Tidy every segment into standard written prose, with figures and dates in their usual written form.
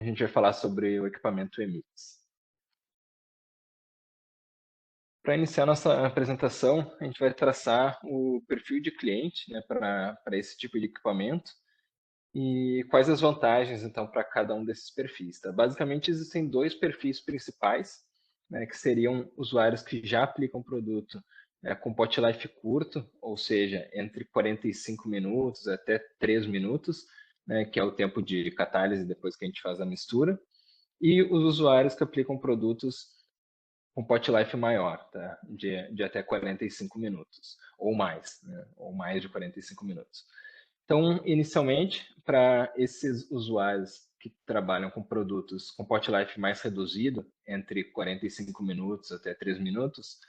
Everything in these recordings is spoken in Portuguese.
A gente vai falar sobre o equipamento Emix. Para iniciar nossa apresentação, a gente vai traçar o perfil de cliente, né, para esse tipo de equipamento e quais as vantagens, então, para cada um desses perfis. Tá? Basicamente, existem dois perfis principais, né, que seriam usuários que já aplicam o produto com pot life curto, ou seja, entre 45 minutos até 3 minutos, né, que é o tempo de catálise depois que a gente faz a mistura, e os usuários que aplicam produtos com pot life maior, tá? de até 45 minutos, ou mais, né? Ou mais de 45 minutos. Então, inicialmente, para esses usuários que trabalham com produtos com pot life mais reduzido, entre 45 minutos até 3 minutos,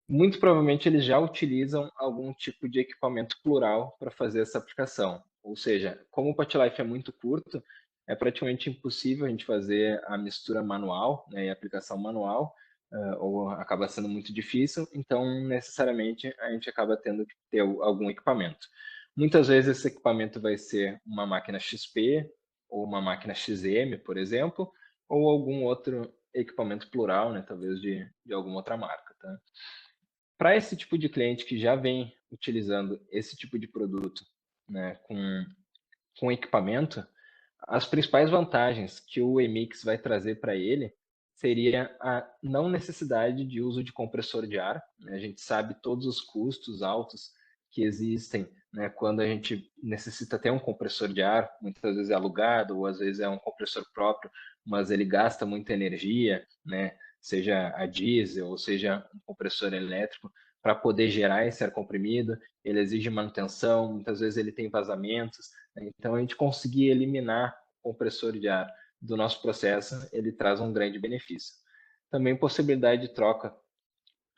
muito provavelmente eles já utilizam algum tipo de equipamento plural para fazer essa aplicação. Ou seja, como o pot life é muito curto, é praticamente impossível a gente fazer a mistura manual, né, e a aplicação manual, ou acaba sendo muito difícil, então necessariamente a gente acaba tendo que ter algum equipamento. Muitas vezes esse equipamento vai ser uma máquina XP ou uma máquina XM, por exemplo, ou algum outro equipamento plural, né, talvez de alguma outra marca. Tá? Para esse tipo de cliente que já vem utilizando esse tipo de produto, né, com equipamento, as principais vantagens que o Emix vai trazer para ele seria a não necessidade de uso de compressor de ar. Né? A gente sabe todos os custos altos que existem, né, quando a gente necessita ter um compressor de ar, muitas vezes é alugado ou às vezes é um compressor próprio, mas ele gasta muita energia, né, seja a diesel ou seja um compressor elétrico, para poder gerar esse ar comprimido. Ele exige manutenção, muitas vezes ele tem vazamentos, né? Então a gente conseguir eliminar o compressor de ar do nosso processo, ele traz um grande benefício. Também possibilidade de troca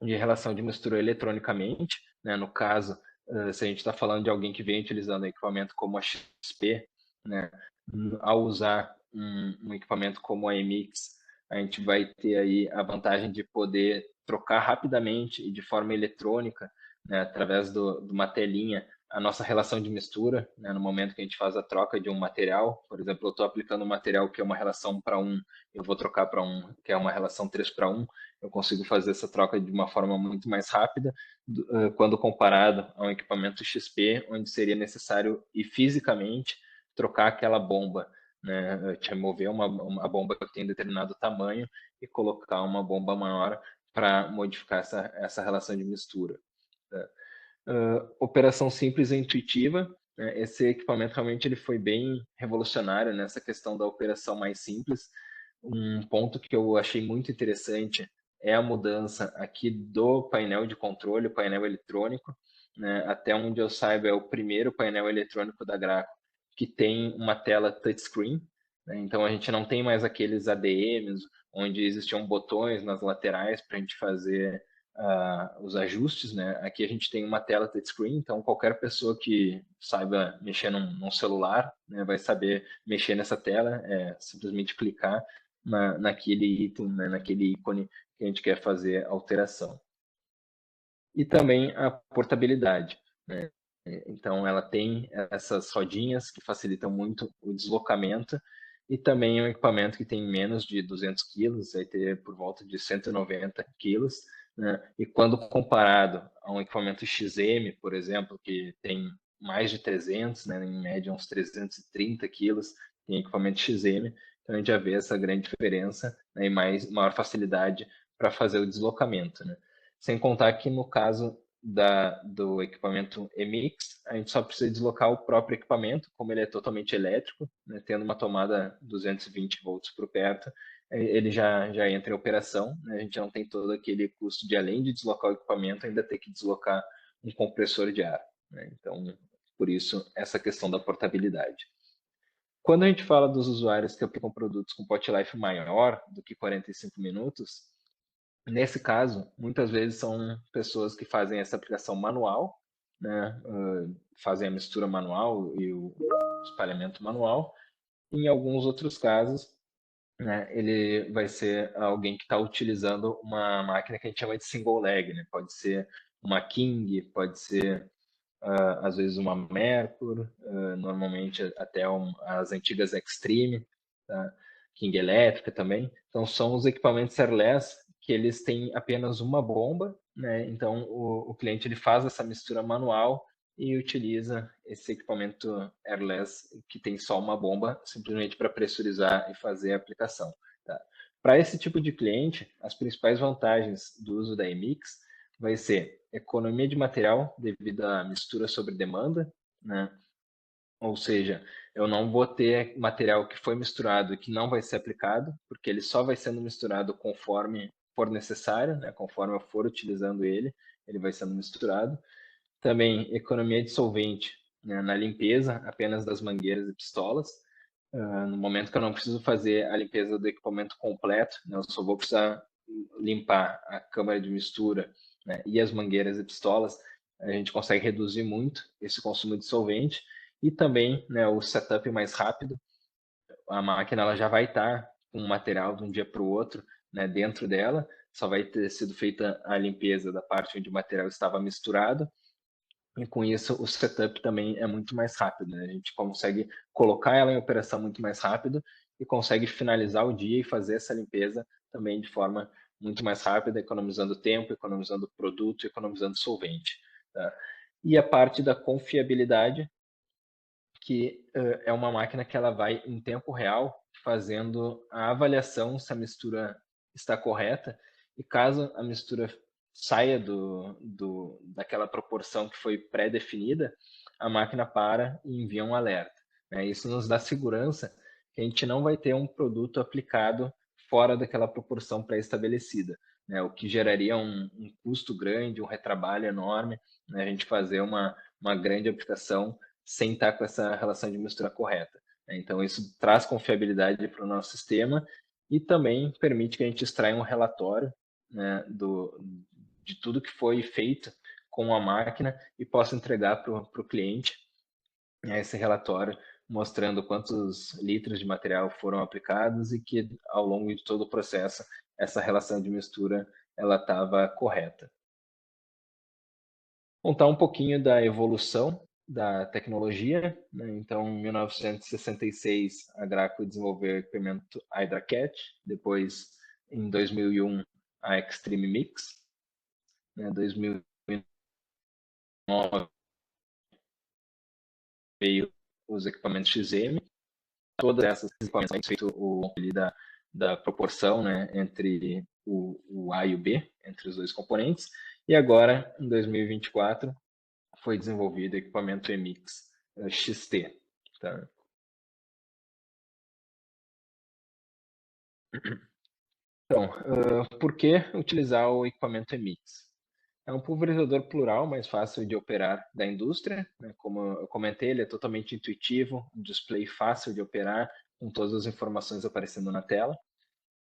de relação de mistura eletronicamente, né? No caso, se a gente está falando de alguém que vem utilizando equipamento como a XP, né? Ao usar um equipamento como a Emix, a gente vai ter aí a vantagem de poder trocar rapidamente e de forma eletrônica, né? Através de uma telinha, a nossa relação de mistura, né? No momento que a gente faz a troca de um material, por exemplo, eu estou aplicando um material que é uma relação 1 para 1, eu vou trocar para um que é uma relação 3 para 1, eu consigo fazer essa troca de uma forma muito mais rápida quando comparado a um equipamento XP, onde seria necessário ir fisicamente trocar aquela bomba, né? Remover uma bomba que tem determinado tamanho e colocar uma bomba maior para modificar essa relação de mistura. Tá? Operação simples e intuitiva. Né? Esse equipamento realmente ele foi bem revolucionário nessa questão da operação mais simples. Um ponto que eu achei muito interessante é a mudança aqui do painel de controle, o painel eletrônico. Né? Até onde eu saiba, é o primeiro painel eletrônico da Graco que tem uma tela touchscreen. Né? Então, a gente não tem mais aqueles ADMs, onde existiam botões nas laterais para a gente fazer os ajustes. Né? Aqui a gente tem uma tela touchscreen, então qualquer pessoa que saiba mexer num celular, né, vai saber mexer nessa tela, é simplesmente clicar naquele item, né, naquele ícone que a gente quer fazer alteração. E também a portabilidade. Né? Então, ela tem essas rodinhas que facilitam muito o deslocamento e também é um equipamento que tem menos de 200 quilos, vai ter por volta de 190 quilos, né? E quando comparado a um equipamento XM, por exemplo, que tem mais de 300, né? Em média uns 330 quilos, tem equipamento XM, então a gente já vê essa grande diferença, né? E maior facilidade para fazer o deslocamento, né? Sem contar que no caso do equipamento Emix, a gente só precisa deslocar o próprio equipamento, como ele é totalmente elétrico, né, tendo uma tomada 220 volts por perto, ele já entra em operação, né, a gente não tem todo aquele custo de, além de deslocar o equipamento, ainda ter que deslocar um compressor de ar. Né, então, por isso, essa questão da portabilidade. Quando a gente fala dos usuários que aplicam produtos com pot life maior do que 45 minutos, nesse caso, muitas vezes são pessoas que fazem essa aplicação manual, né? Fazem a mistura manual e o espalhamento manual. Em alguns outros casos, né, ele vai ser alguém que está utilizando uma máquina que a gente chama de single leg, né? Pode ser uma King, pode ser às vezes uma Mercury, normalmente até as antigas Extreme, tá? King Elétrica também. Então, são os equipamentos airless que eles têm apenas uma bomba, né? Então, o cliente ele faz essa mistura manual e utiliza esse equipamento airless que tem só uma bomba, simplesmente para pressurizar e fazer a aplicação. Tá? Para esse tipo de cliente, as principais vantagens do uso da Emix vai ser economia de material devido à mistura sobre demanda, né? Ou seja, eu não vou ter material que foi misturado e que não vai ser aplicado, porque ele só vai sendo misturado conforme for necessário, né? Conforme eu for utilizando ele, ele vai sendo misturado. Também economia de solvente, né? Na limpeza apenas das mangueiras e pistolas. No momento que eu não preciso fazer a limpeza do equipamento completo, né? Eu só vou precisar limpar a câmara de mistura, né? E as mangueiras e pistolas, a gente consegue reduzir muito esse consumo de solvente e também, né, o setup mais rápido. A máquina ela já vai estar com o material de um dia para o outro, né, dentro dela, só vai ter sido feita a limpeza da parte onde o material estava misturado, e com isso o setup também é muito mais rápido, né? A gente consegue colocar ela em operação muito mais rápido e consegue finalizar o dia e fazer essa limpeza também de forma muito mais rápida, economizando tempo, economizando produto, economizando solvente. Tá? E a parte da confiabilidade, que é uma máquina que ela vai em tempo real fazendo a avaliação se a mistura está correta e caso a mistura saia daquela proporção que foi pré-definida, a máquina para e envia um alerta. Né? Isso nos dá segurança que a gente não vai ter um produto aplicado fora daquela proporção pré-estabelecida, né? O que geraria um custo grande, um retrabalho enorme, né? A gente fazer uma grande aplicação sem estar com essa relação de mistura correta. Então, isso traz confiabilidade para o nosso sistema e também permite que a gente extraia um relatório, né, de tudo que foi feito com a máquina e possa entregar para o cliente, né, esse relatório mostrando quantos litros de material foram aplicados e que ao longo de todo o processo essa relação de mistura ela estava correta. Contar um pouquinho da evolução da tecnologia, né? Então, em 1966, a Graco desenvolveu o equipamento HydraCat, depois, em 2001, a Extreme Mix, né? 2009 veio os equipamentos XM, todas essas equipamentos têm feito o da proporção, né, entre o A e o B, entre os dois componentes, e agora, em 2024, foi desenvolvido o equipamento EMIX XT. Tá? Então, por que utilizar o equipamento EMIX? É um pulverizador plural mais fácil de operar da indústria, né? Como eu comentei, ele é totalmente intuitivo, um display fácil de operar, com todas as informações aparecendo na tela.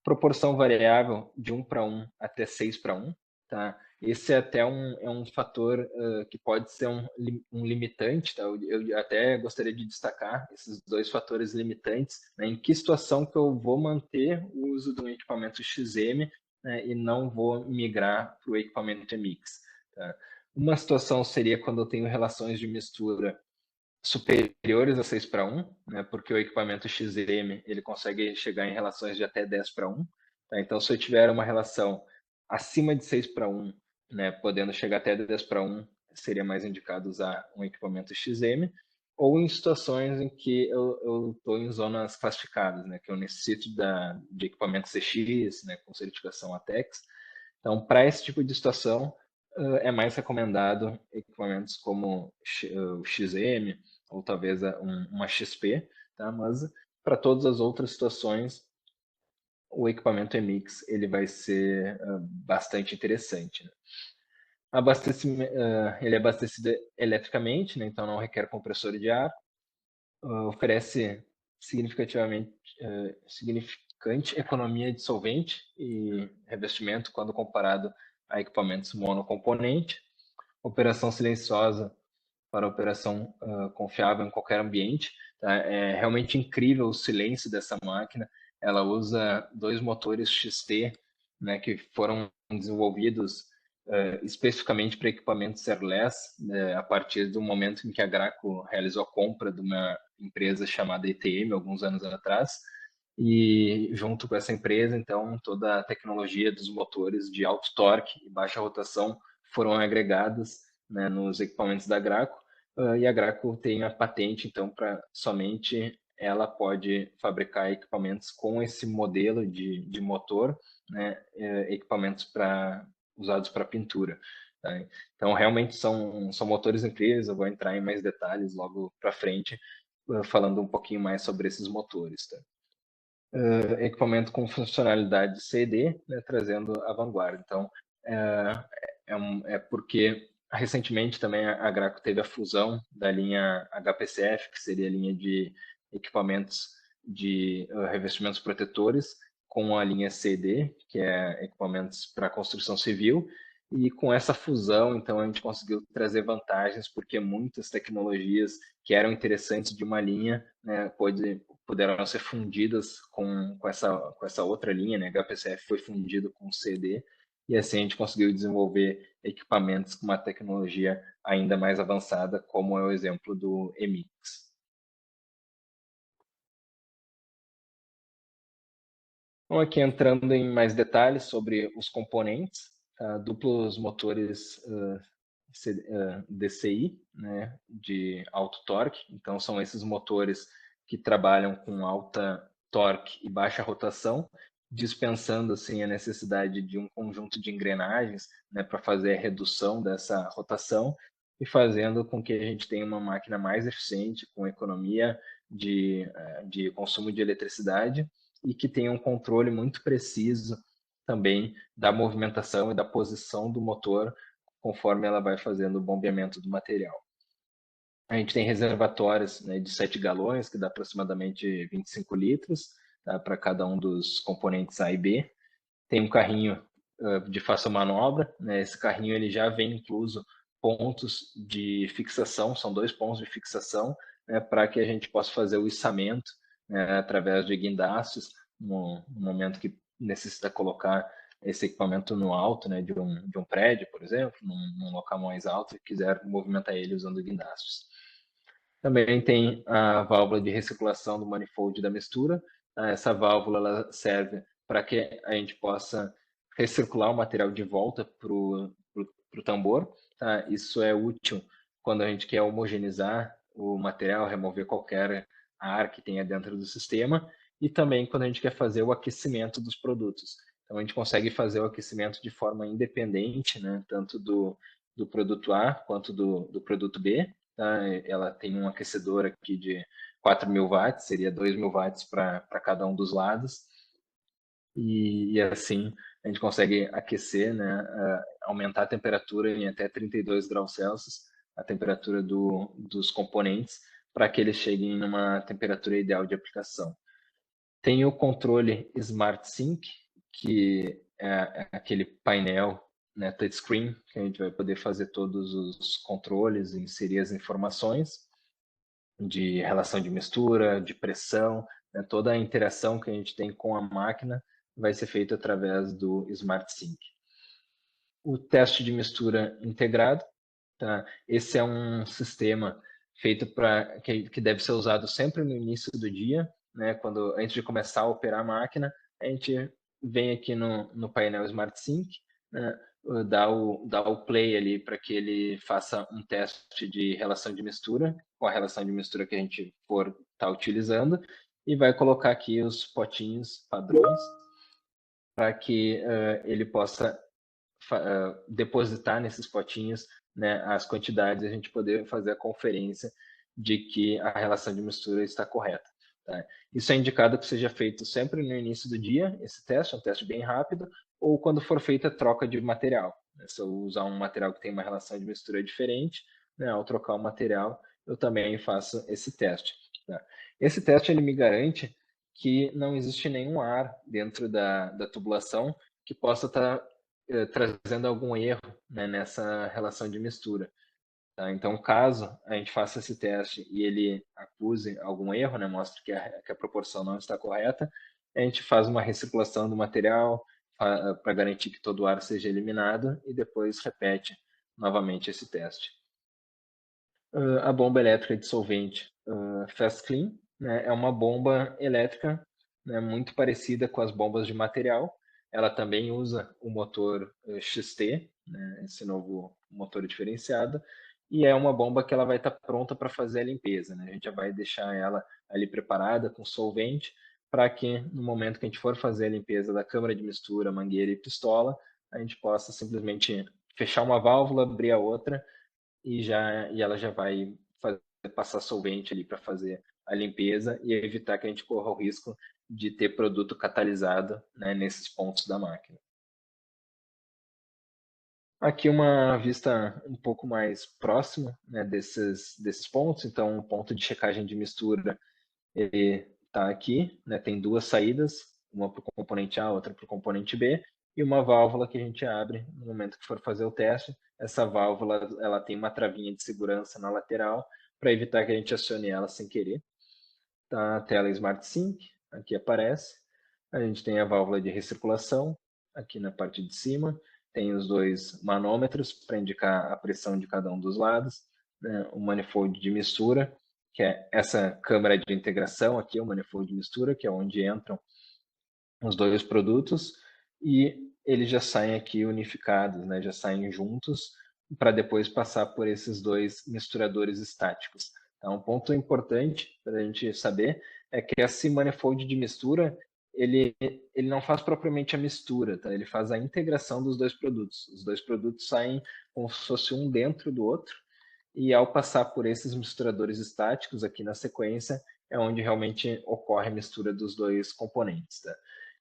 Proporção variável de 1:1 até 6:1, tá? Esse é até um fator que pode ser um limitante, tá? Eu até gostaria de destacar esses dois fatores limitantes, né? Em que situação que eu vou manter o uso de um equipamento XM, né, e não vou migrar para o equipamento EMIX, tá? Uma situação seria quando eu tenho relações de mistura superiores a 6:1, né, porque o equipamento XM ele consegue chegar em relações de até 10:1. Tá? Então, se eu tiver uma relação acima de 6:1, né, podendo chegar até 10:1, seria mais indicado usar um equipamento XM, ou em situações em que eu estou em zonas classificadas, né, que eu necessito de equipamento CX, né, com certificação ATEX. Então, para esse tipo de situação, é mais recomendado equipamentos como o XM ou talvez uma XP, tá? Mas para todas as outras situações, o equipamento EMIX ele vai ser bastante interessante. Né? Ele é abastecido eletricamente, né? Então não requer compressor de ar, oferece significante economia de solvente e revestimento quando comparado a equipamentos monocomponente, operação silenciosa para operação confiável em qualquer ambiente. Tá? É realmente incrível o silêncio dessa máquina. Ela usa dois motores XT, né, que foram desenvolvidos especificamente para equipamentos airless, a partir do momento em que a Graco realizou a compra de uma empresa chamada ETM, alguns anos atrás. E junto com essa empresa, então, toda a tecnologia dos motores de alto torque e baixa rotação foram agregadas, né, nos equipamentos da Graco, e a Graco tem a patente, então, para somente ela pode fabricar equipamentos com esse modelo de motor, né, equipamentos usados para pintura. Tá? Então, realmente são motores incríveis, eu vou entrar em mais detalhes logo para frente, falando um pouquinho mais sobre esses motores. Tá? Equipamento com funcionalidade CD, né, trazendo a vanguarda. Então, é porque recentemente também a Graco teve a fusão da linha HPCF, que seria a linha de equipamentos de revestimentos protetores, com a linha CD, que é equipamentos para construção civil, e com essa fusão, então, a gente conseguiu trazer vantagens, porque muitas tecnologias que eram interessantes de uma linha, né, puderam ser fundidas com essa outra linha, né? HPCF foi fundido com CD, e assim a gente conseguiu desenvolver equipamentos com uma tecnologia ainda mais avançada, como é o exemplo do EMIX. Então, aqui entrando em mais detalhes sobre os componentes, duplos motores DCI, né, de alto torque. Então, são esses motores que trabalham com alta torque e baixa rotação, dispensando assim a necessidade de um conjunto de engrenagens, né, para fazer a redução dessa rotação e fazendo com que a gente tenha uma máquina mais eficiente, com economia de consumo de eletricidade e que tenha um controle muito preciso também da movimentação e da posição do motor conforme ela vai fazendo o bombeamento do material. A gente tem reservatórios, né, de 7 galões, que dá aproximadamente 25 litros, tá, para cada um dos componentes A e B. Tem um carrinho de fácil manobra, né, esse carrinho ele já vem incluso pontos de fixação, são 2 pontos de fixação, né, para que a gente possa fazer o içamento, né, através de guindastos, no momento que necessita colocar esse equipamento no alto, né, de um prédio, por exemplo, num local mais alto, e quiser movimentar ele usando guindastos. Também tem a válvula de recirculação do manifold da mistura. Essa válvula ela serve para que a gente possa recircular o material de volta para o tambor. Tá? Isso é útil quando a gente quer homogeneizar o material, remover qualquer ar que tenha dentro do sistema, e também quando a gente quer fazer o aquecimento dos produtos. Então, a gente consegue fazer o aquecimento de forma independente, né? Tanto do produto A quanto do produto B. Tá? Ela tem um aquecedor aqui de 4.000 watts, seria 2.000 watts para cada um dos lados, e assim a gente consegue aquecer, né, aumentar a temperatura em até 32 graus Celsius, a temperatura dos componentes, para que eles cheguem numa temperatura ideal de aplicação. Tem o controle Smart Sync, que é aquele painel, né, touchscreen, que a gente vai poder fazer todos os controles, inserir as informações de relação de mistura, de pressão, né, toda a interação que a gente tem com a máquina vai ser feita através do Smart Sync. O teste de mistura integrado, tá? Esse é um sistema feito para que deve ser usado sempre no início do dia, né? Quando antes de começar a operar a máquina, a gente vem aqui no painel Smart Sync, né? Dá o play ali para que ele faça um teste de relação de mistura com a relação de mistura que a gente for estar utilizando e vai colocar aqui os potinhos padrões para que ele possa depositar nesses potinhos, né, as quantidades e a gente poder fazer a conferência de que a relação de mistura está correta. Tá? Isso é indicado que seja feito sempre no início do dia, esse teste, é um teste bem rápido, ou quando for feita a troca de material. Né? Se eu usar um material que tem uma relação de mistura diferente, né, ao trocar o material, eu também faço esse teste. Tá? Esse teste ele me garante que não existe nenhum ar dentro da tubulação que possa estar trazendo algum erro, né, nessa relação de mistura. Tá? Então, caso a gente faça esse teste e ele acuse algum erro, né, mostre que a proporção não está correta, a gente faz uma recirculação do material para garantir que todo o ar seja eliminado e depois repete novamente esse teste. A bomba elétrica dissolvente Fast Clean, né, é uma bomba elétrica né, muito parecida com as bombas de material. Ela também usa o motor XT, né, esse novo motor diferenciado, e é uma bomba que ela vai estar pronta para fazer a limpeza, né? A gente já vai deixar ela ali preparada com solvente para que no momento que a gente for fazer a limpeza da câmara de mistura, mangueira e pistola, a gente possa simplesmente fechar uma válvula, abrir a outra e ela já vai passar solvente ali para fazer a limpeza e evitar que a gente corra o risco de ter produto catalisado, né, nesses pontos da máquina. Aqui uma vista um pouco mais próxima, né, desses pontos. Então, o ponto de checagem de mistura ele está aqui, né, tem duas saídas, uma para o componente A, outra para o componente B, e uma válvula que a gente abre no momento que for fazer o teste. Essa válvula ela tem uma travinha de segurança na lateral para evitar que a gente acione ela sem querer. Tá a tela Smart Sync, aqui aparece. A gente tem a válvula de recirculação aqui na parte de cima. Tem os dois manômetros para indicar a pressão de cada um dos lados. Né? O manifold de mistura, que é essa câmara de integração aqui, o manifold de mistura, que é onde entram os dois produtos. E eles já saem aqui unificados, né? Já saem juntos para depois passar por esses dois misturadores estáticos. Então, um ponto importante para a gente saber é que esse manifold de mistura, ele não faz propriamente a mistura, tá? Ele faz a integração dos dois produtos. Os dois produtos saem como se fosse um dentro do outro, e ao passar por esses misturadores estáticos aqui na sequência, é onde realmente ocorre a mistura dos dois componentes, tá?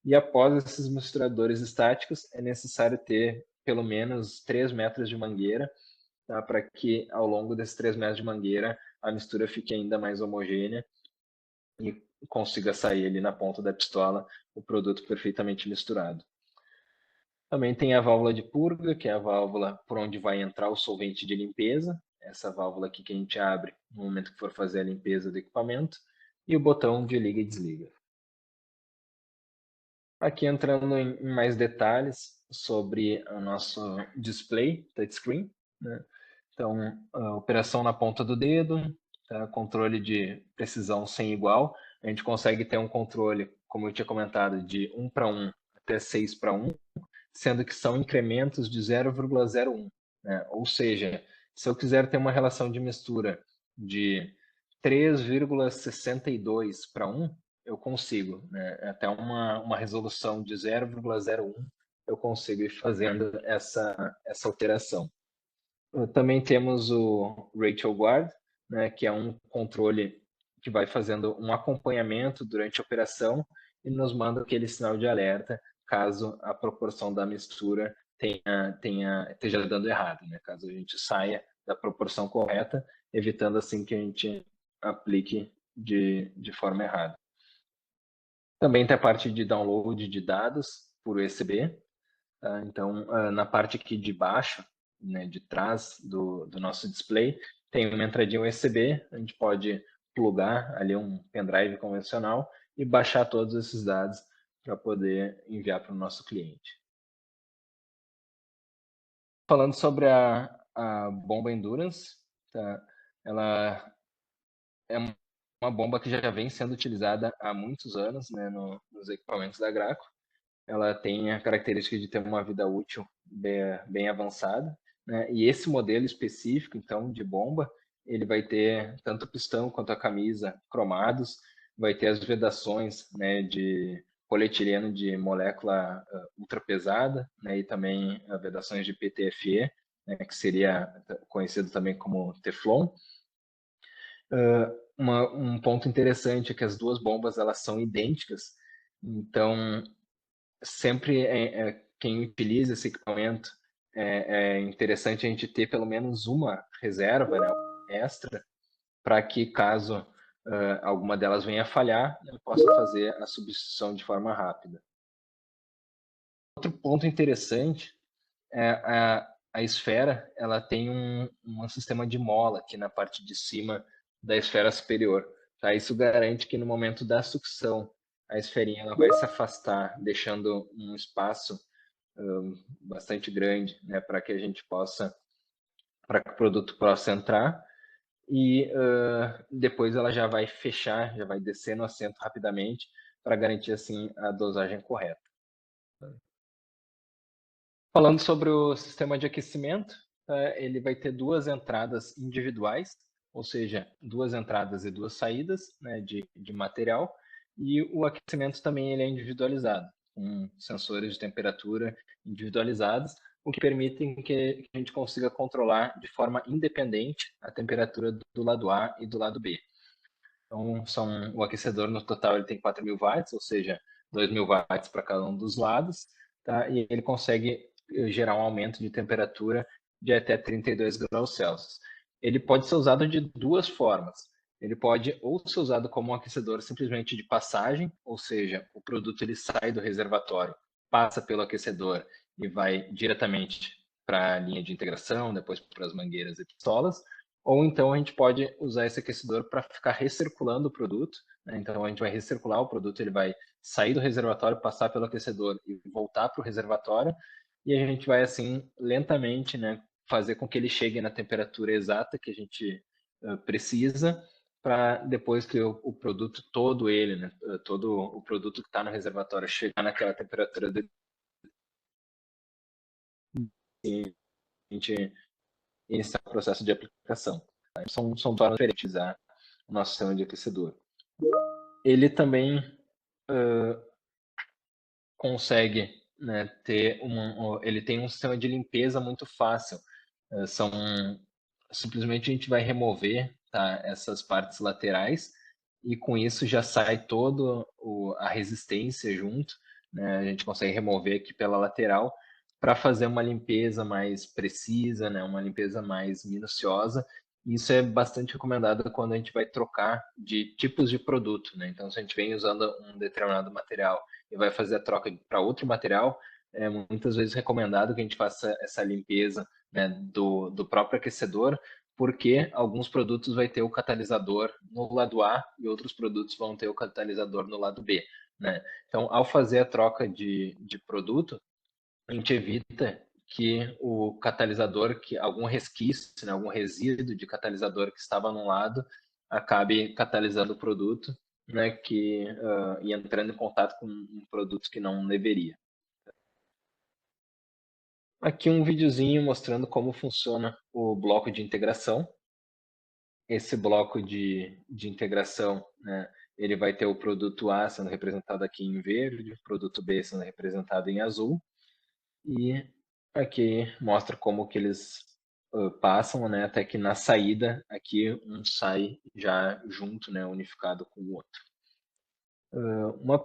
E após esses misturadores estáticos, é necessário ter pelo menos 3 metros de mangueira, tá? Para que ao longo desses 3 metros de mangueira a mistura fique ainda mais homogênea e consiga sair ali na ponta da pistola o produto perfeitamente misturado. Também tem a válvula de purga, que é a válvula por onde vai entrar o solvente de limpeza. Essa válvula aqui que a gente abre no momento que for fazer a limpeza do equipamento. E o botão de liga e desliga. Aqui entrando em mais detalhes sobre o nosso display touchscreen, né? Então, a operação na ponta do dedo, tá? Controle de precisão sem igual. A gente consegue ter um controle, como eu tinha comentado, de 1 para 1 até 6 para 1, sendo que são incrementos de 0,01. Né? Ou seja, se eu quiser ter uma relação de mistura de 3,62 para 1, eu consigo. Né? Até uma resolução de 0,01, eu consigo ir fazendo essa alteração. Também temos o Rachel Guard, né, que é um controle que vai fazendo um acompanhamento durante a operação e nos manda aquele sinal de alerta caso a proporção da mistura esteja dando errado, né? Caso a gente saia da proporção correta, evitando assim que a gente aplique de forma errada. Também tem a parte de download de dados por USB. Tá? Então, na parte aqui de baixo, né, de trás do nosso display, tem uma entradinha USB, a gente pode plugar ali um pendrive convencional e baixar todos esses dados para poder enviar para o nosso cliente. Falando sobre a bomba Endurance, tá? Ela é uma bomba que já vem sendo utilizada há muitos anos, né, nos equipamentos da Graco. Ela tem a característica de ter uma vida útil bem avançada, né? E esse modelo específico, então, de bomba, ele vai ter tanto o pistão quanto a camisa cromados, vai ter as vedações, né, de polietileno de molécula ultra pesada, né, e também vedações de PTFE, né, que seria conhecido também como Teflon. Um ponto interessante é que as duas bombas elas são idênticas, então sempre quem utiliza esse equipamento é interessante a gente ter pelo menos uma reserva, né, extra, para que caso alguma delas venha a falhar, eu possa fazer a substituição de forma rápida. Outro ponto interessante é a esfera, ela tem um sistema de mola aqui na parte de cima da esfera superior. Tá? Isso garante que no momento da sucção, a esferinha ela vai se afastar, deixando um espaço bastante grande, né, para que a gente possa, para que o produto possa entrar e depois ela já vai fechar, já vai descer no assento rapidamente para garantir assim a dosagem correta. Falando sobre o sistema de aquecimento, ele vai ter duas entradas individuais, ou seja, duas entradas e duas saídas, né, de material, e o aquecimento também ele é individualizado, com sensores de temperatura individualizados, o que permite que a gente consiga controlar de forma independente a temperatura do lado A e do lado B. Então, o aquecedor no total ele tem 4.000 watts, ou seja, 2.000 watts para cada um dos lados, tá? E ele consegue gerar um aumento de temperatura de até 32 graus Celsius. Ele pode ser usado de duas formas. Ele pode ou ser usado como um aquecedor simplesmente de passagem, ou seja, o produto ele sai do reservatório, passa pelo aquecedor e vai diretamente para a linha de integração, depois para as mangueiras e pistolas, ou então a gente pode usar esse aquecedor para ficar recirculando o produto, né? Então a gente vai recircular o produto, ele vai sair do reservatório, passar pelo aquecedor e voltar para o reservatório, e a gente vai assim lentamente, né, fazer com que ele chegue na temperatura exata que a gente precisa, para depois que o produto todo ele, né, todo o produto que está no reservatório chegar naquela temperatura e a gente iniciar o processo de aplicação. São formas diferentes de usar o nosso sistema de aquecedor. Ele também consegue, né, ele tem um sistema de limpeza muito fácil. Simplesmente a gente vai remover, tá, essas partes laterais e com isso já sai toda a resistência junto, né? A gente consegue remover aqui pela lateral para fazer uma limpeza mais precisa, né? Uma limpeza mais minuciosa. Isso é bastante recomendado quando a gente vai trocar de tipos de produto, né? Então, se a gente vem usando um determinado material e vai fazer a troca para outro material, é muitas vezes recomendado que a gente faça essa limpeza, né, do próprio aquecedor, porque alguns produtos vai ter o catalisador no lado A e outros produtos vão ter o catalisador no lado B, né? Então, ao fazer a troca de produto, a gente evita que o catalisador, que algum resquício, né, algum resíduo de catalisador que estava num lado, acabe catalisando o produto, né, e entrando em contato com um produto que não deveria. Aqui um videozinho mostrando como funciona o bloco de integração. Esse bloco de integração, né, ele vai ter o produto A sendo representado aqui em verde, o produto B sendo representado em azul, e aqui mostra como que eles passam, né, até que na saída aqui um sai já junto, né, unificado com o outro. Uma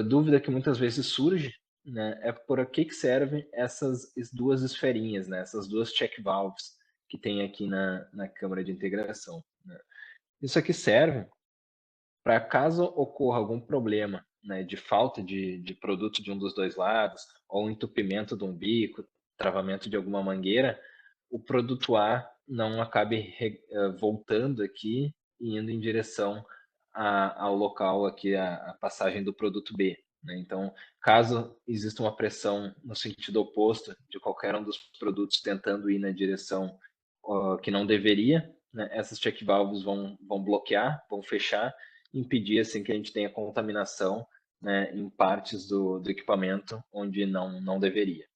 dúvida que muitas vezes surge, né, é por que servem essas duas esferinhas, né, essas duas check valves que tem aqui na câmara de integração, né? Isso aqui serve para caso ocorra algum problema, né, de falta de produto de um dos dois lados, ou um entupimento de um bico, travamento de alguma mangueira, o produto A não acabe voltando aqui e indo em direção ao local aqui, a passagem do produto B, né? Então, caso exista uma pressão no sentido oposto de qualquer um dos produtos tentando ir na direção que não deveria, né, essas check valves vão bloquear, vão fechar, impedir assim que a gente tenha contaminação, né, em partes do equipamento onde não deveria.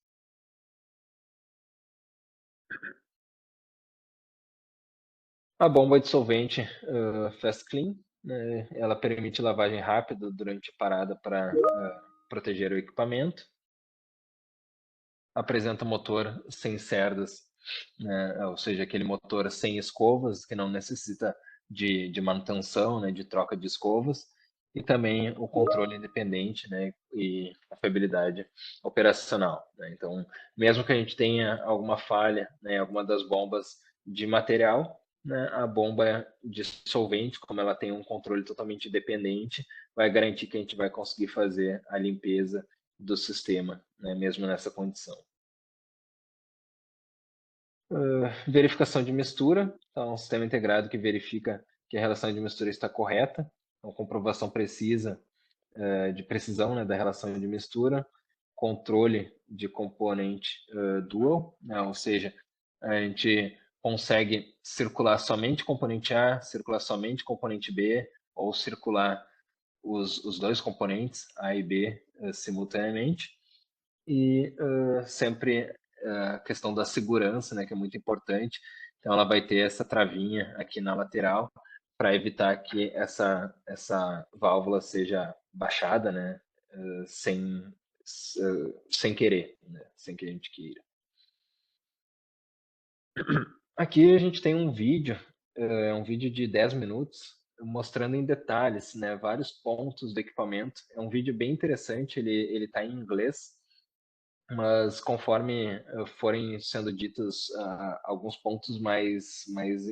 A bomba dissolvente Fast Clean, né, ela permite lavagem rápida durante a parada para proteger o equipamento. Apresenta motor sem cerdas, né, ou seja, aquele motor sem escovas, que não necessita de manutenção, né, de troca de escovas, e também o controle independente, né, e a fiabilidade operacional, né? Então, mesmo que a gente tenha alguma falha, né, alguma das bombas de material, né, a bomba de solvente, como ela tem um controle totalmente independente, vai garantir que a gente vai conseguir fazer a limpeza do sistema, né, mesmo nessa condição. Verificação de mistura, então um sistema integrado que verifica que a relação de mistura está correta, então comprovação precisa de precisão, né, da relação de mistura, controle de componente dual, né, ou seja, a gente consegue circular somente componente A, circular somente componente B, ou circular os dois componentes, A e B, simultaneamente. E sempre a questão da segurança, né, que é muito importante. Então, ela vai ter essa travinha aqui na lateral para evitar que essa válvula seja baixada, né, sem querer, né, sem que a gente queira. Aqui a gente tem um vídeo de 10 minutos, mostrando em detalhes, né, vários pontos do equipamento. É um vídeo bem interessante, ele está em inglês, mas conforme forem sendo ditos alguns pontos mais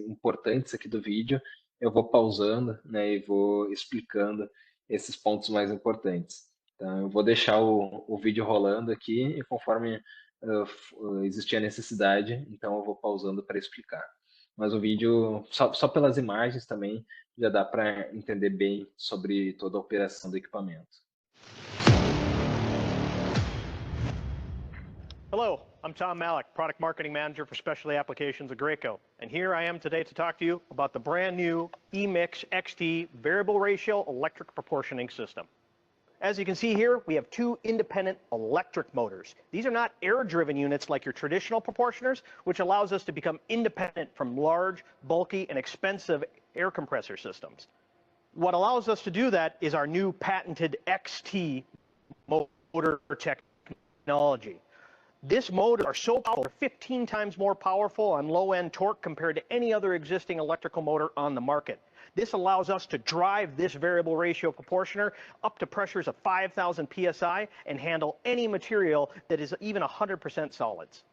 importantes aqui do vídeo, eu vou pausando, né, e vou explicando esses pontos mais importantes. Então, eu vou deixar o vídeo rolando aqui e conforme existir a necessidade, então eu vou pausando para explicar. Mas o vídeo, só pelas imagens também, já dá para entender bem sobre toda a operação do equipamento. Hello, I'm Tom Malik, Product Marketing Manager for Specialty Applications at Graco. And here I am today to talk to you about the brand new eMix XT Variable Ratio Electric Proportioning System. As you can see here, we have two independent electric motors. These are not air-driven units like your traditional proportioners, which allows us to become independent from large, bulky, and expensive air compressor systems. What allows us to do that is our new patented XT motor technology. This motor are so powerful, 15 times more powerful on low-end torque compared to any other existing electrical motor on the market. This allows us to drive this variable ratio proportioner up to pressures of 5,000 psi and handle any material that is even 100% solids.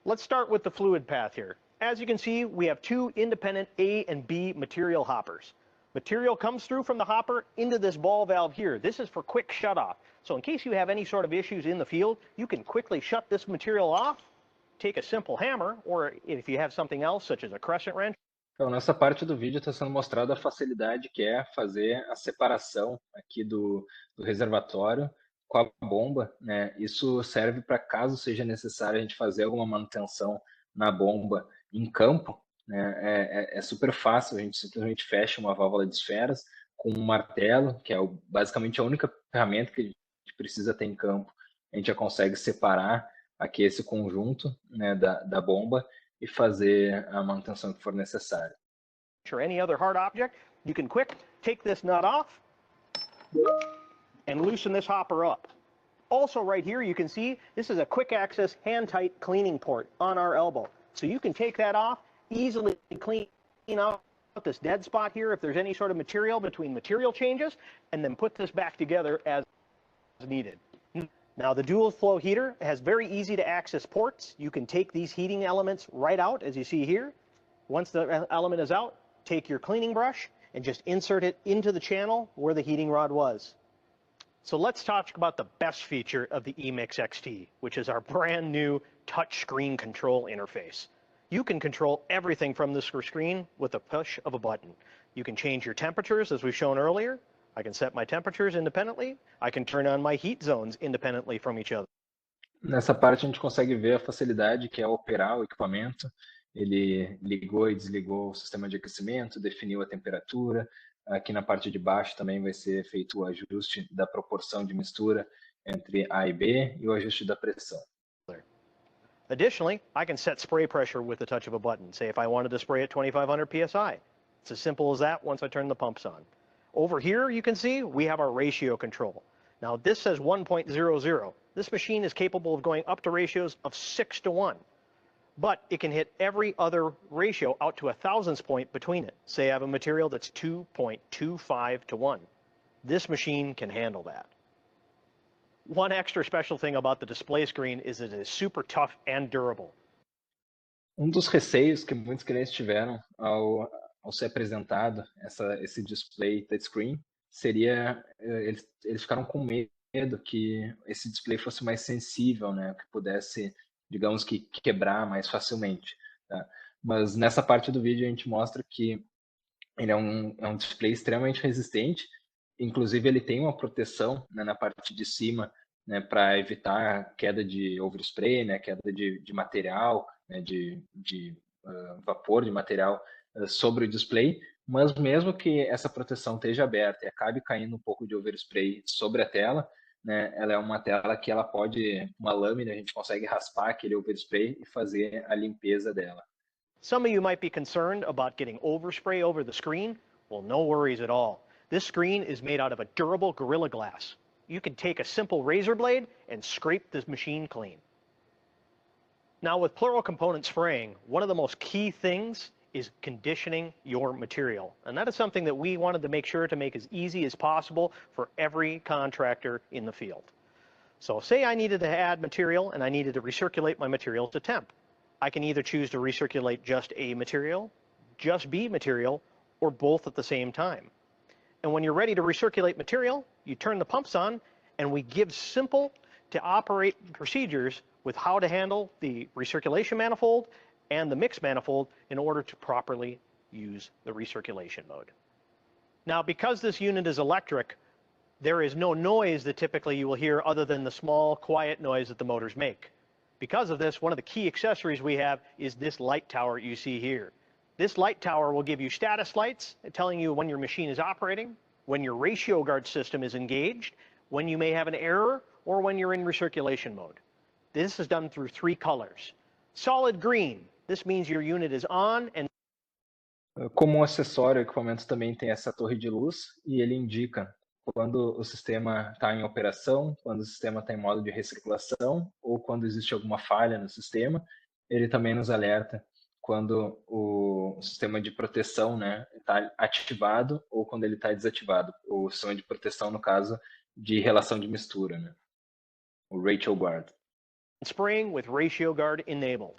Let's start with the fluid path here. As you can see, we have two independent A and B material hoppers. Material comes through from the hopper into this ball valve here. This is for quick shutoff. So in case you have any sort of issues in the field, you can quickly shut this material off, take a simple hammer, or if you have something else, such as a crescent wrench. Então, nessa parte do vídeo está sendo mostrada a facilidade que é fazer a separação aqui do reservatório com a bomba, né? Isso serve para caso seja necessário a gente fazer alguma manutenção na bomba em campo, né? É super fácil, a gente simplesmente fecha uma válvula de esferas com um martelo, que é basicamente a única ferramenta que a gente precisa ter em campo. A gente já consegue separar aqui esse conjunto, né, da bomba e fazer a manutenção que for necessária. Or any other hard object, you can quick take this nut off and loosen this hopper up. Also right here, you can see this is a quick access hand tight cleaning port on our elbow. So you can take that off, easily clean out this dead spot here if there's any sort of material between material changes, and then put this back together as needed. Now the dual flow heater has very easy to access ports. You can take these heating elements right out, as you see here. Once the element is out, take your cleaning brush and just insert it into the channel where the heating rod was. So let's talk about the best feature of the eMix XT, which is our brand new touchscreen control interface. You can control everything from this screen with the push of a button. You can change your temperatures, as we've shown earlier. I can set my temperatures independently. I can turn on my heat zones independently from each other. Nessa parte a gente consegue ver a facilidade que é operar o equipamento. Ele ligou e desligou o sistema de aquecimento, definiu a temperatura. Aqui na parte de baixo também vai ser feito o ajuste da proporção de mistura entre A e B e o ajuste da pressão. Additionally, I can set spray pressure with the touch of a button. Say if I wanted to spray at 2,500 psi. It's as simple as that once I turn the pumps on. Over here, you can see we have our ratio control. Now this says 1.00. This machine is capable of going up to ratios of 6 to 1. But it can hit every other ratio out to a thousandths point between it. Say I have a material that's 2.25 to 1. This machine can handle that. One extra special thing about the display screen is that it is super tough and durable. Dos receios que muitos clientes tiveram ao ser apresentado esse display touchscreen seria eles ficaram com medo que esse display fosse mais sensível, né, que pudesse, digamos que quebrar mais facilmente, tá? Mas nessa parte do vídeo a gente mostra que ele é um display extremamente resistente, inclusive ele tem uma proteção, né, na parte de cima, né, para evitar queda de overspray, né, queda de material, né, de vapor de material sobre o display, Mas mesmo que essa proteção esteja aberta e acabe caindo um pouco de overspray sobre a tela, né, ela é uma tela que ela pode, uma lâmina, a gente consegue raspar aquele overspray e fazer a limpeza dela. Some of you might be concerned about getting overspray over the screen. Well, no worries at all. This screen is made out of a durable Gorilla Glass. You can take a simple razor blade and scrape this machine clean. Now, with plural component spraying, one of the most key things is conditioning your material. And that is something that we wanted to make sure to make as easy as possible for every contractor in the field. So say I needed to add material and I needed to recirculate my material to temp. I can either choose to recirculate just A material, just B material, or both at the same time. And when you're ready to recirculate material, you turn the pumps on, and we give simple to operate procedures with how to handle the recirculation manifold and the mix manifold in order to properly use the recirculation mode. Now, because this unit is electric, there is no noise that typically you will hear other than the small, quiet noise that the motors make. Because of this, one of the key accessories we have is this light tower you see here. This light tower will give you status lights telling you when your machine is operating, when your ratio guard system is engaged, when you may have an error, or when you're in recirculation mode. This is done through 3 colors. Solid green, this means your unit is on and Como acessório, o equipamento também tem essa torre de luz e ele indica quando o sistema está em operação, quando o sistema está em modo de recirculação ou quando existe alguma falha no sistema. Ele também nos alerta quando o sistema de proteção está ativado ou quando ele está desativado. O sistema de proteção, no caso, de relação de mistura, né? O Ratio Guard. spraying with ratio guard enabled.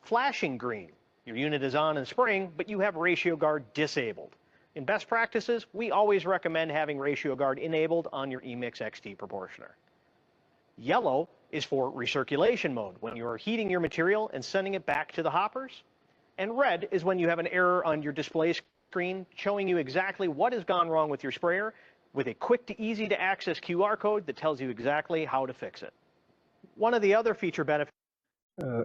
Flashing green, your unit is on and spraying, but you have ratio guard disabled. In best practices, we always recommend having ratio guard enabled on your eMix XT proportioner. Yellow is for recirculation mode, when you are heating your material and sending it back to the hoppers. And red is when you have an error on your display screen showing you exactly what has gone wrong with your sprayer with a quick to easy to access QR code that tells you exactly how to fix it. One of the other feature benefits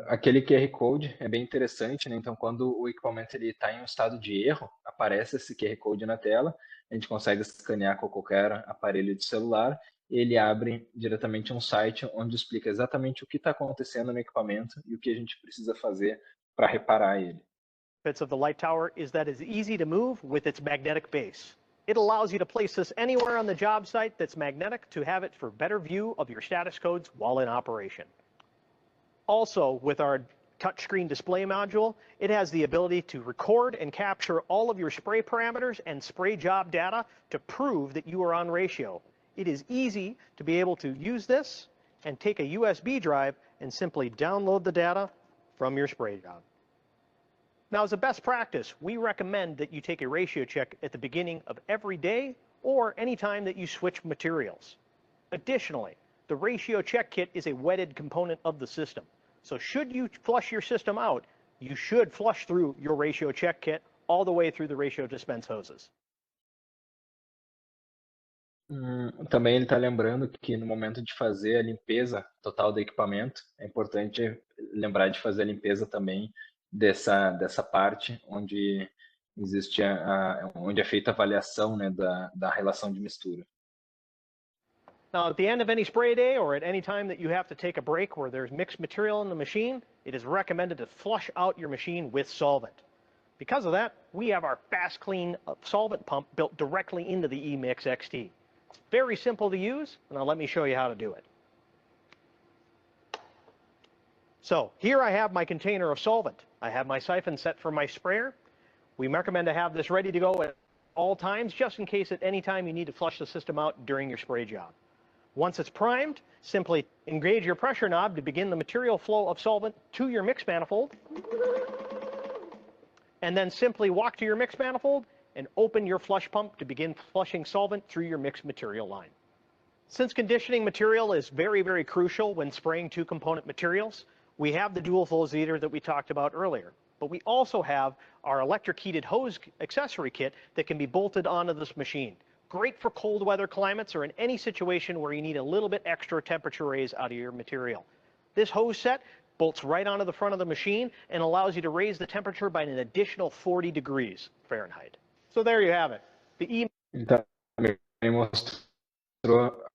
Aquele QR Code é bem interessante, né? Então, quando o equipamento está em um estado de erro, aparece esse QR Code na tela, a gente consegue escanear com qualquer aparelho de celular e ele abre diretamente um site onde explica exatamente o que está acontecendo no equipamento e o que a gente precisa fazer para reparar ele. of the light tower is that it's easy to move with its magnetic base. It allows you to place this anywhere on the job site that's magnetic to have it for better view of your status codes while in operation. Also, with our touchscreen display module, it has the ability to record and capture all of your spray parameters and spray job data to prove that you are on ratio. It is easy to be able to use this and take a USB drive and simply download the data from your spray job. Now, as a best practice, we recommend that you take a ratio check at the beginning of every day or any time that you switch materials. Additionally, the ratio check kit is a wetted component of the system. So should you flush your system out, you should flush through your ratio check kit all the way through the ratio dispense hoses. Também ele está lembrando que no momento de fazer a limpeza total do equipamento, é importante lembrar de fazer a limpeza também dessa parte onde existe onde é feita a avaliação, né, da relação de mistura. Now, at the end of any spray day or at any time that you have to take a break where there's mixed material in the machine, it is recommended to flush out your machine with solvent. Because of that, we have our Fast Clean solvent pump built directly into the eMix XT. It's very simple to use, and now let me show you how to do it. So here I have my container of solvent. I have my siphon set for my sprayer. We recommend to have this ready to go at all times, just in case at any time you need to flush the system out during your spray job. Once it's primed, simply engage your pressure knob to begin the material flow of solvent to your mix manifold, and then simply walk to your mix manifold and open your flush pump to begin flushing solvent through your mixed material line. Since conditioning material is very, very crucial when spraying 2-component materials, we have the dual flow zeter that we talked about earlier, but we also have our electric heated hose accessory kit that can be bolted onto this machine. Great for cold weather climates or in any situation where you need a little bit extra temperature raise out of your material. This hose set bolts right onto the front of the machine and allows you to raise the temperature by an additional 40 degrees Fahrenheit. So there you have it. The Então, ele mostrou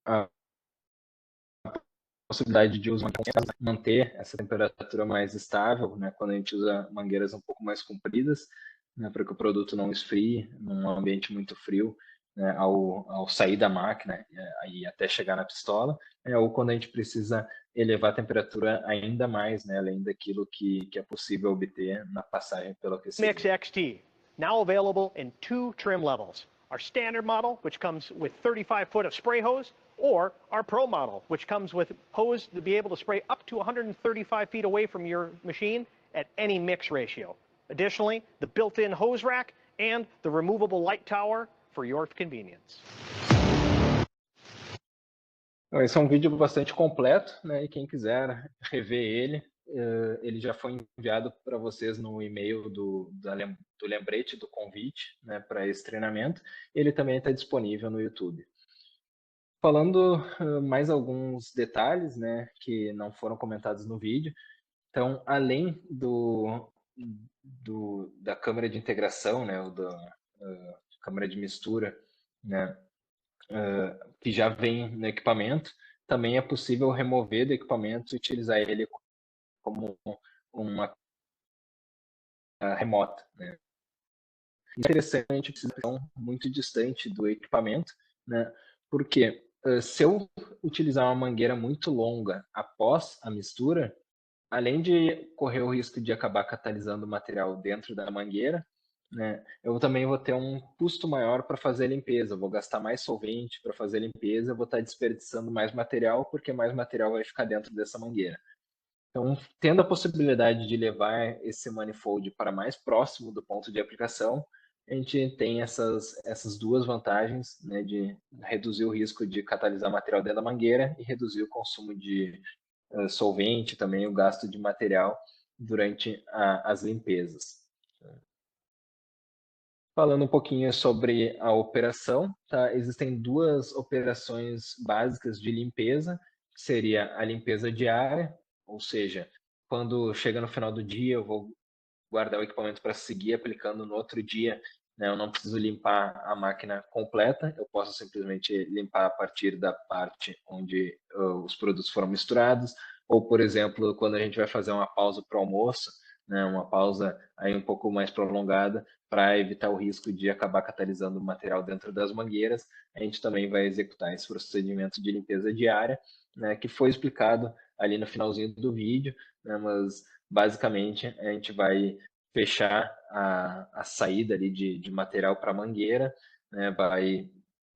a possibilidade de usar manter essa temperatura mais estável, né, quando a gente usa mangueiras um pouco mais compridas, né, para que o produto não esfrie num ambiente muito frio, né, ao sair da máquina e até chegar na pistola, ou quando a gente precisa elevar a temperatura ainda mais, né, além daquilo que é possível obter na passagem pelo aquecimento. eMix XT, now available in 2 trim levels. Our standard model, which comes with 35 foot of spray hose, or our Pro model, which comes with hose to be able to spray up to 135 feet away from your machine at any mix ratio. Additionally, the built-in hose rack and the removable light tower for your convenience. Esse é um vídeo bastante completo, né? E quem quiser rever ele já foi enviado para vocês no e-mail do lembrete do convite, né, para esse treinamento. Ele também está disponível no YouTube. Falando mais alguns detalhes, né, que não foram comentados no vídeo. Então, além da câmara de integração, né, ou da câmara de mistura, né, que já vem no equipamento, também é possível remover do equipamento e utilizar ele como uma remota, né. Interessante, muito distante do equipamento, né, porque se eu utilizar uma mangueira muito longa após a mistura, além de correr o risco de acabar catalisando o material dentro da mangueira, né, eu também vou ter um custo maior para fazer a limpeza, eu vou gastar mais solvente para fazer a limpeza, eu vou estar desperdiçando mais material, porque mais material vai ficar dentro dessa mangueira. Então, tendo a possibilidade de levar esse manifold para mais próximo do ponto de aplicação, a gente tem essas duas vantagens, né, de reduzir o risco de catalisar material dentro da mangueira e reduzir o consumo de solvente, também o gasto de material durante as limpezas. Falando um pouquinho sobre a operação, tá? Existem duas operações básicas de limpeza, que seria a limpeza diária, ou seja, quando chega no final do dia, eu vou guardar o equipamento para seguir aplicando no outro dia, né? Eu não preciso limpar a máquina completa, eu posso simplesmente limpar a partir da parte onde os produtos foram misturados, ou, por exemplo, quando a gente vai fazer uma pausa para o almoço, né? Uma pausa aí um pouco mais prolongada, para evitar o risco de acabar catalisando o material dentro das mangueiras, a gente também vai executar esse procedimento de limpeza diária, né, que foi explicado ali no finalzinho do vídeo, né, mas basicamente a gente vai fechar a saída ali de material para a mangueira, né, vai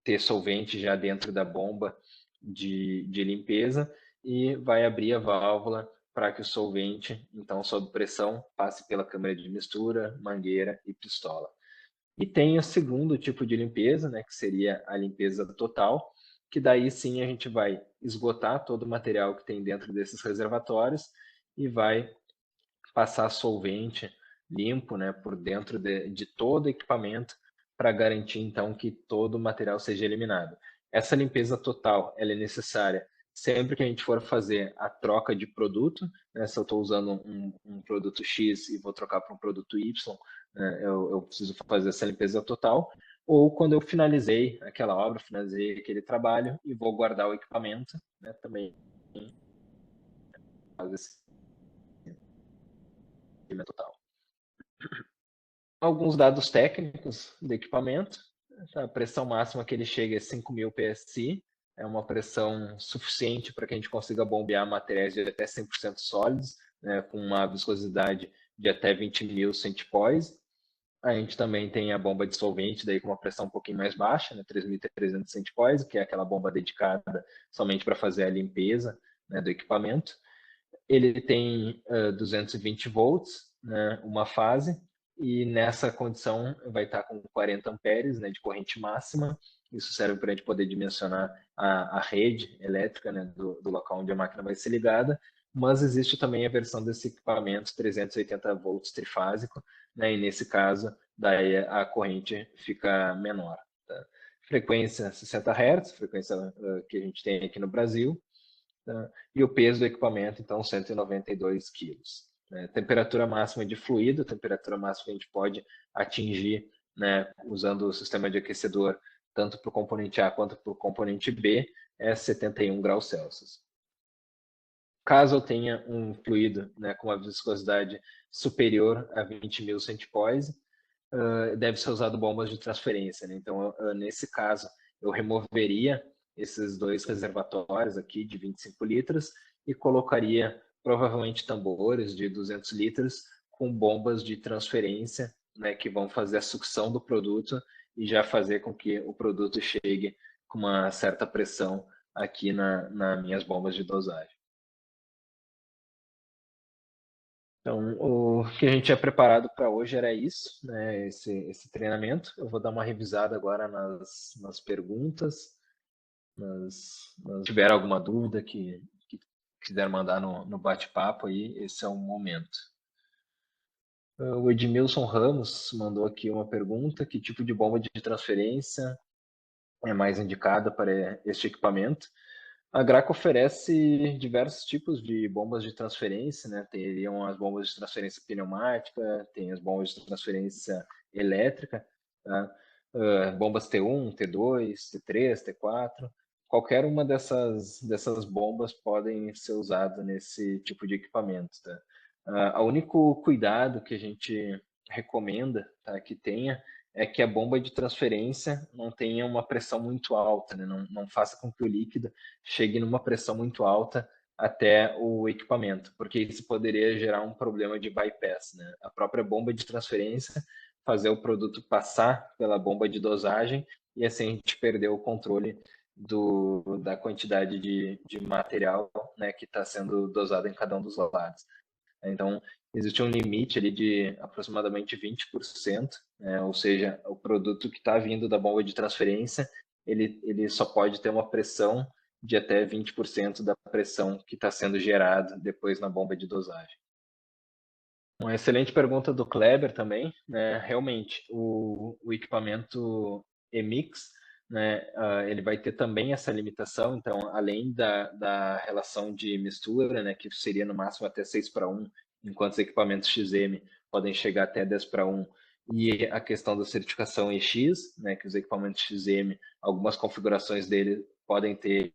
ter solvente já dentro da bomba de limpeza e vai abrir a válvula para que o solvente, então, sob pressão, passe pela câmara de mistura, mangueira e pistola. E tem o segundo tipo de limpeza, né, que seria a limpeza total, que daí sim a gente vai esgotar todo o material que tem dentro desses reservatórios e vai passar solvente limpo, né, por dentro de todo o equipamento para garantir, então, que todo o material seja eliminado. Essa limpeza total ela é necessária sempre que a gente for fazer a troca de produto, né, se eu estou usando um produto X e vou trocar para um produto Y, né, eu preciso fazer essa limpeza total, ou quando eu finalizei aquela obra, finalizei aquele trabalho e vou guardar o equipamento, né, também fazer esse limpeza total. Alguns dados técnicos do equipamento, a pressão máxima que ele chega é 5.000 PSI, é uma pressão suficiente para que a gente consiga bombear materiais de até 100% sólidos, né, com uma viscosidade de até 20.000 centipoise. A gente também tem a bomba dissolvente, daí com uma pressão um pouquinho mais baixa, né, 3.300 centipoise, que é aquela bomba dedicada somente para fazer a limpeza, né, do equipamento. Ele tem 220 volts, né, uma fase, e nessa condição vai estar com 40 amperes, né, de corrente máxima. Isso serve para a gente poder dimensionar a rede elétrica, né, do local onde a máquina vai ser ligada, mas existe também a versão desse equipamento 380 volts trifásico, né, e nesse caso daí a corrente fica menor. Tá? Frequência 60 Hz, frequência que a gente tem aqui no Brasil, tá? E o peso do equipamento, então, 192 quilos. Temperatura máxima de fluido, temperatura máxima que a gente pode atingir né, usando o sistema de aquecedor tanto para o componente A quanto para o componente B, é 71 graus Celsius. Caso eu tenha um fluido, né, com uma viscosidade superior a 20.000 centipoise, deve ser usado bombas de transferência, né? Então, nesse caso, eu removeria esses dois reservatórios aqui de 25 litros e colocaria provavelmente tambores de 200 litros com bombas de transferência, né, que vão fazer a sucção do produto e já fazer com que o produto chegue com uma certa pressão aqui nas minhas bombas de dosagem. Então, o que a gente tinha preparado para hoje era isso, né? Esse treinamento. Eu vou dar uma revisada agora nas perguntas. Se tiver alguma dúvida que quiser mandar no bate-papo aí, esse é o momento. O Edmilson Ramos mandou aqui uma pergunta: que tipo de bomba de transferência é mais indicada para este equipamento? A Graco oferece diversos tipos de bombas de transferência, né? Teriam as bombas de transferência pneumática, tem as bombas de transferência elétrica, tá? Bombas T1, T2, T3, T4. Qualquer uma dessas bombas podem ser usadas nesse tipo de equipamento, tá? O único cuidado que a gente recomenda, tá, que tenha é que a bomba de transferência não tenha uma pressão muito alta, né? Não faça com que o líquido chegue numa pressão muito alta até o equipamento, porque isso poderia gerar um problema de bypass, né? A própria bomba de transferência fazer o produto passar pela bomba de dosagem e assim a gente perder o controle da quantidade de material, né, que está sendo dosado em cada um dos lados. Então, existe um limite ali de aproximadamente 20%, né? Ou seja, o produto que está vindo da bomba de transferência, ele só pode ter uma pressão de até 20% da pressão que está sendo gerada depois na bomba de dosagem. Uma excelente pergunta do Kleber também, né? Realmente, o equipamento EMIX, né, ele vai ter também essa limitação, então, além da relação de mistura, né, que seria no máximo até 6:1, enquanto os equipamentos XM podem chegar até 10:1, e a questão da certificação EX, né, que os equipamentos XM, algumas configurações dele podem ter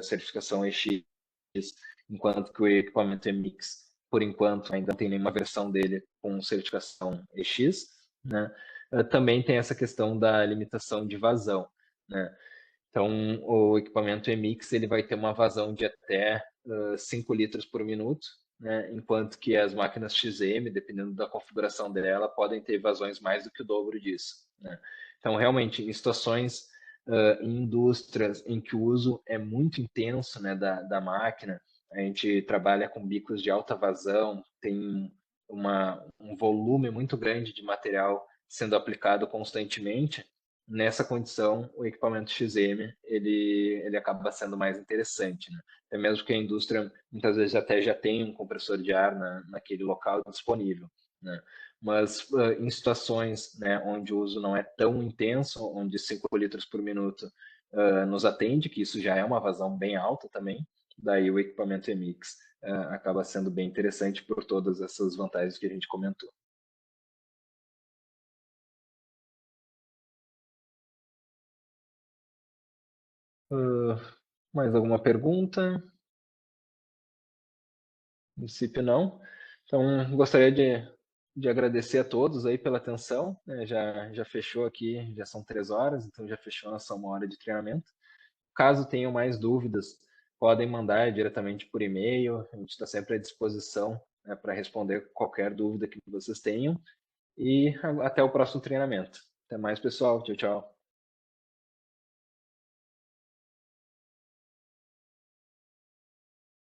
certificação EX, enquanto que o equipamento EMIX, por enquanto, ainda não tem nenhuma versão dele com certificação EX, né? Também tem essa questão da limitação de vazão, né? Então, o equipamento EMIX ele vai ter uma vazão de até 5 litros por minuto, né? Enquanto que as máquinas XM, dependendo da configuração dela, podem ter vazões mais do que o dobro disso, né? Então, realmente, em situações, em indústrias em que o uso é muito intenso, né, da máquina, a gente trabalha com bicos de alta vazão, tem um volume muito grande de material sendo aplicado constantemente. Nessa condição, o equipamento XM ele acaba sendo mais interessante, né? Até mesmo que a indústria muitas vezes até já tem um compressor de ar naquele local disponível, né? Mas em situações, né, onde o uso não é tão intenso, onde 5 litros por minuto nos atende, que isso já é uma vazão bem alta também, daí o equipamento EMIX acaba sendo bem interessante por todas essas vantagens que a gente comentou. Mais alguma pergunta? No princípio, não. Então, gostaria de agradecer a todos aí pela atenção, né? Já fechou aqui, já são 3 horas, então já fechou nossa 1 hora de treinamento. Caso tenham mais dúvidas, podem mandar diretamente por e-mail, a gente está sempre à disposição, né, para responder qualquer dúvida que vocês tenham. E até o próximo treinamento. Até mais, pessoal. Tchau, tchau.